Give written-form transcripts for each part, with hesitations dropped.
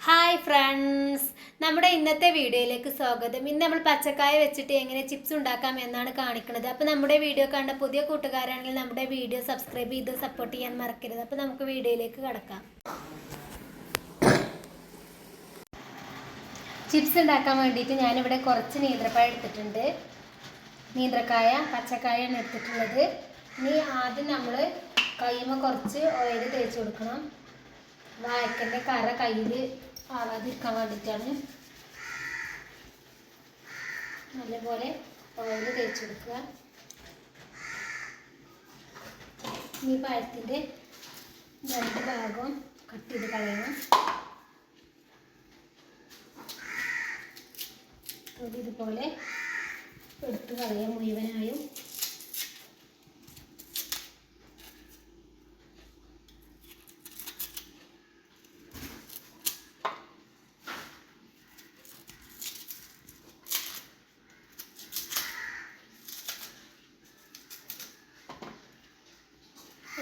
Hi friends, നമ്മുടെ ഇന്നത്തെ വീഡിയോയിലേക്ക് സ്വാഗതം. ഇന്ന് നമ്മൾ പച്ചക്കായ വെച്ചിട്ട് എങ്ങനെ ചിപ്സ് ഉണ്ടാക്കാം എന്നാണ് കാണിക്കുന്നത്. അപ്പോൾ നമ്മുടെ വീഡിയോ കണ്ട പുതിയ കൂട്ടുകാരാണെങ്കിൽ നമ്മുടെ വീഡിയോ സബ്സ്ക്രൈബ് ചെയ്ത് സപ്പോർട്ട് ചെയ്യാൻ മറക്കരുത്. അപ്പോൾ നമുക്ക് വീഡിയോയിലേക്ക് കടക്കാം. ചിപ്സ് ഉണ്ടാക്കാൻ വേണ്ടിയിട്ട് ഞാനിവിടെ കുറച്ച് നേന്ത്രക്കായ എടുത്തിട്ടുണ്ട്. നേന്ത്രക്കായ പച്ചക്കായാണ് എടുത്തിട്ടുള്ളത്. ഇനി ആദ്യം നമ്മൾ കൈമ കുറച്ച് ഓയിൽ തേച്ച് കൊടുക്കണം. വാഴക്കൻ്റെ കറ കയ്യിൽ ആവാതിരിക്കാൻ വേണ്ടിയിട്ടാണ്. നല്ലപോലെ ഓയിൽ തേച്ച് കൊടുക്കുക. ഈ പഴത്തിൻ്റെ രണ്ട് ഭാഗവും കട്ട് ചെയ്ത് കളയണം. ഇതുപോലെ എടുത്ത് കളയാം മുഴുവനായും.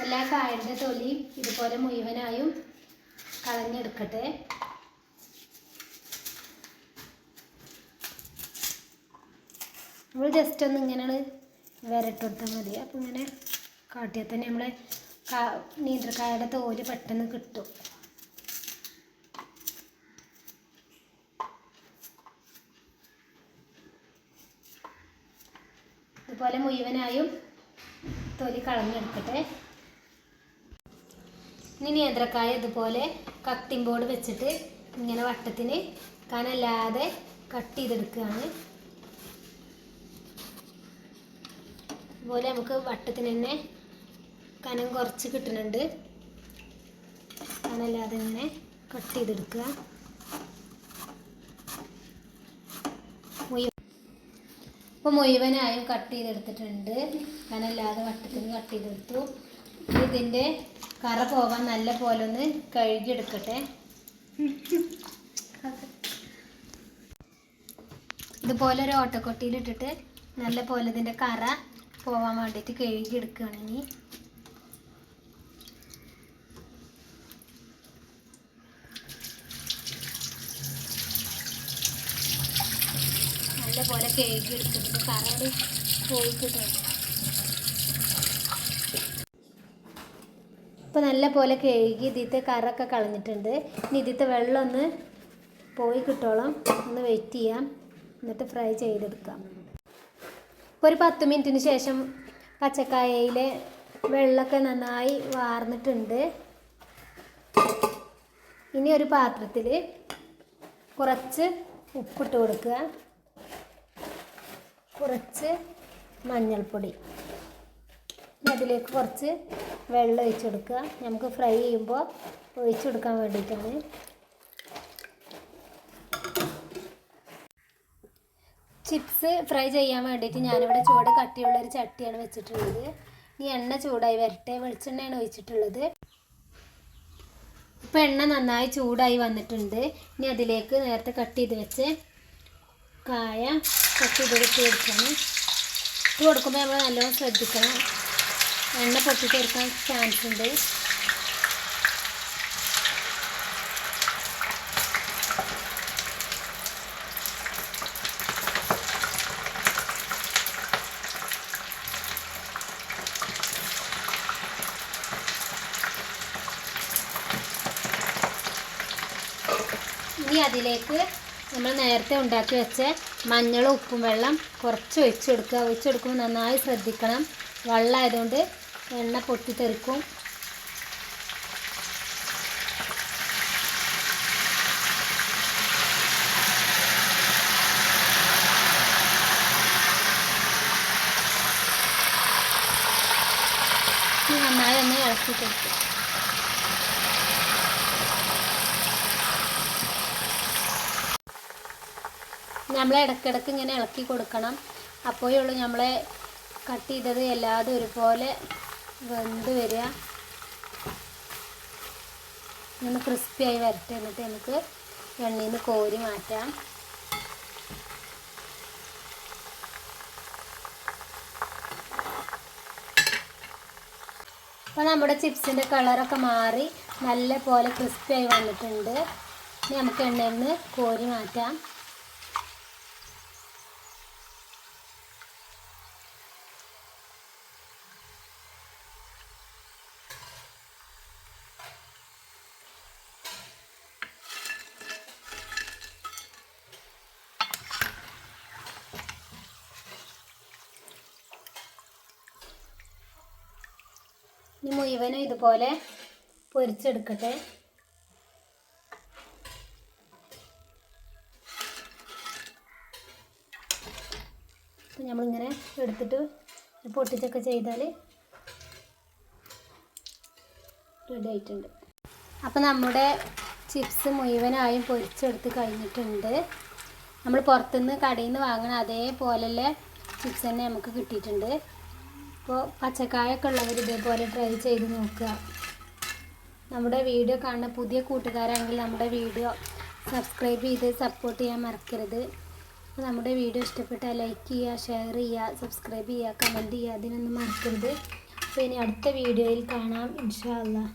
എല്ലാ കായയുടെ തൊലിയും ഇതുപോലെ മുഴുവനായും കളഞ്ഞെടുക്കട്ടെ. നമ്മൾ ജസ്റ്റ് ഒന്ന് ഇങ്ങനെ വരട്ടെടുത്താൽ മതി. അപ്പം ഇങ്ങനെ കാട്ടിയാൽ തന്നെ നമ്മളെ നേന്ത്രക്കായയുടെ തോല് പെട്ടെന്ന് കിട്ടും. ഇതുപോലെ മുഴുവനായും തൊലി കളഞ്ഞെടുക്കട്ടെ. ഇനി നേന്ത്രക്കായ ഇതുപോലെ കട്ടിംഗ് ബോർഡ് വെച്ചിട്ട് ഇങ്ങനെ വട്ടത്തിന് കനല്ലാതെ കട്ട് ചെയ്തെടുക്കുകയാണ്. ഇതുപോലെ നമുക്ക് വട്ടത്തിന് തന്നെ കനം കുറച്ച് കിട്ടുന്നുണ്ട്. കനല്ലാതെ ഇങ്ങനെ കട്ട് ചെയ്തെടുക്കുക. ഇപ്പോൾ മുഴുവനായും കട്ട് ചെയ്തെടുത്തിട്ടുണ്ട്. കനല്ലാതെ വട്ടത്തിന് കട്ട് ചെയ്തെടുത്തു. ഇതിൻ്റെ കറ പോകാൻ നല്ല പോലെ ഒന്ന് കഴുകിയെടുക്കട്ടെ. ഇതുപോലെ ഒരു ഓട്ടക്കൊട്ടിയിലിട്ടിട്ട് നല്ല പോലെ ഇതിൻ്റെ കറ പോകാൻ വേണ്ടിയിട്ട് കഴുകിയെടുക്കുകയാണ്. ഇനി നല്ല പോലെ കഴുകിയെടുത്തിട്ട് കറ പോയി കിട്ടും. ഇപ്പോൾ നല്ല പോലെ കഴുകി ഇതിത്തെ കറൊക്കെ കളഞ്ഞിട്ടുണ്ട്. ഇനി ഇതിത്തെ വെള്ളം ഒന്ന് പോയി കിട്ടോളം ഒന്ന് വെയിറ്റ് ചെയ്യാം. എന്നിട്ട് ഫ്രൈ ചെയ്തെടുക്കാം. ഇപ്പോൾ ഒരു 10 മിനിറ്റിന് ശേഷം പച്ചക്കായയിലെ വെള്ളമൊക്കെ നന്നായി വാർന്നിട്ടുണ്ട്. ഇനി ഒരു പാത്രത്തിൽ കുറച്ച് ഉപ്പിട്ട് കൊടുക്കുക. കുറച്ച് മഞ്ഞൾപ്പൊടി. അതിലേക്ക് കുറച്ച് വെള്ളം ഒഴിച്ച് കൊടുക്കുക. നമുക്ക് ഫ്രൈ ചെയ്യുമ്പോൾ ഒഴിച്ച് കൊടുക്കാൻ വേണ്ടിയിട്ടാണ്. ചിപ്സ് ഫ്രൈ ചെയ്യാൻ വേണ്ടിയിട്ട് ഞാനിവിടെ ചൂട് കട്ടിയുള്ളൊരു ചട്ടിയാണ് വെച്ചിട്ടുള്ളത്. ഈ എണ്ണ ചൂടായി വരട്ടെ. വെളിച്ചെണ്ണയാണ് ഒഴിച്ചിട്ടുള്ളത്. ഇപ്പോൾ എണ്ണ നന്നായി ചൂടായി വന്നിട്ടുണ്ട്. ഇനി അതിലേക്ക് നേരത്തെ കട്ട് ചെയ്ത് വെച്ച് കായ കട്ട് ചെയ്ത് കൊടുക്കണം. ഇത് കൊടുക്കുമ്പോൾ നമ്മൾ നല്ലോണം ശ്രദ്ധിക്കണം. എണ്ണ പൊട്ടിത്തെറിക്കാൻ ചാൻസ് ഉണ്ട്. ഇനി അതിലേക്ക് നമ്മൾ നേരത്തെ ഉണ്ടാക്കി വെച്ച മഞ്ഞളും ഉപ്പും വെള്ളം കുറച്ച് ഒഴിച്ച് കൊടുക്കുക. ഒഴിച്ച് കൊടുക്കുമ്പോൾ നന്നായി ശ്രദ്ധിക്കണം. വെള്ളമായതുകൊണ്ട് എണ്ണ പൊട്ടിത്തെറിക്കും. നന്നായി ഒന്ന് ഇളക്കി കൊടുക്കും. നമ്മൾ ഇടയ്ക്കിടയ്ക്ക് ഇങ്ങനെ ഇളക്കി കൊടുക്കണം. അപ്പോഴേ ഉള്ളൂ നമ്മളെ കട്ട് ചെയ്തത് എല്ലാതും ഒരുപോലെ വെന്ത് വരിക. ഒന്ന് ക്രിസ്പിയായി വരട്ടെ. എന്നിട്ട് നമുക്ക് എണ്ണയിൽ നിന്ന് കോരി മാറ്റാം. അപ്പോൾ നമ്മുടെ ചിപ്സിൻ്റെ കളറൊക്കെ മാറി നല്ല പോലെ ക്രിസ്പിയായി വന്നിട്ടുണ്ട്. ഇനി നമുക്ക് എണ്ണയിൽ നിന്ന് കോരി മാറ്റാം. ഇനി മുഴുവനും ഇതുപോലെ പൊരിച്ചെടുക്കട്ടെ. അപ്പം നമ്മളിങ്ങനെ എടുത്തിട്ട് പൊട്ടിച്ചൊക്കെ ചെയ്താൽ റെഡി ആയിട്ടുണ്ട്. അപ്പം നമ്മുടെ ചിപ്സ് മുഴുവനായും പൊരിച്ചെടുത്ത് കഴിഞ്ഞിട്ടുണ്ട്. നമ്മൾ പുറത്തുനിന്ന് കടയിൽ നിന്ന് വാങ്ങണ അതേപോലെയുള്ള ചിപ്സ് തന്നെ നമുക്ക് കിട്ടിയിട്ടുണ്ട്. അപ്പോൾ പച്ചക്കായൊക്കെ ഉള്ളവർ ഇതേപോലെ ട്രൈ ചെയ്ത് നോക്കുക. നമ്മുടെ വീഡിയോ കാണുന്ന പുതിയ കൂട്ടുകാരാണെങ്കിൽ നമ്മുടെ വീഡിയോ സബ്സ്ക്രൈബ് ചെയ്ത് സപ്പോർട്ട് ചെയ്യാൻ മറക്കരുത്. അപ്പോൾ നമ്മുടെ വീഡിയോ ഇഷ്ടപ്പെട്ടാൽ ലൈക്ക് ചെയ്യുക, ഷെയർ ചെയ്യുക, സബ്സ്ക്രൈബ് ചെയ്യുക, കമൻറ്റ് ചെയ്യുക, അതിനൊന്നും മറക്കരുത്. അപ്പോൾ ഇനി അടുത്ത വീഡിയോയിൽ കാണാം ഇൻഷാ അല്ലാഹ്.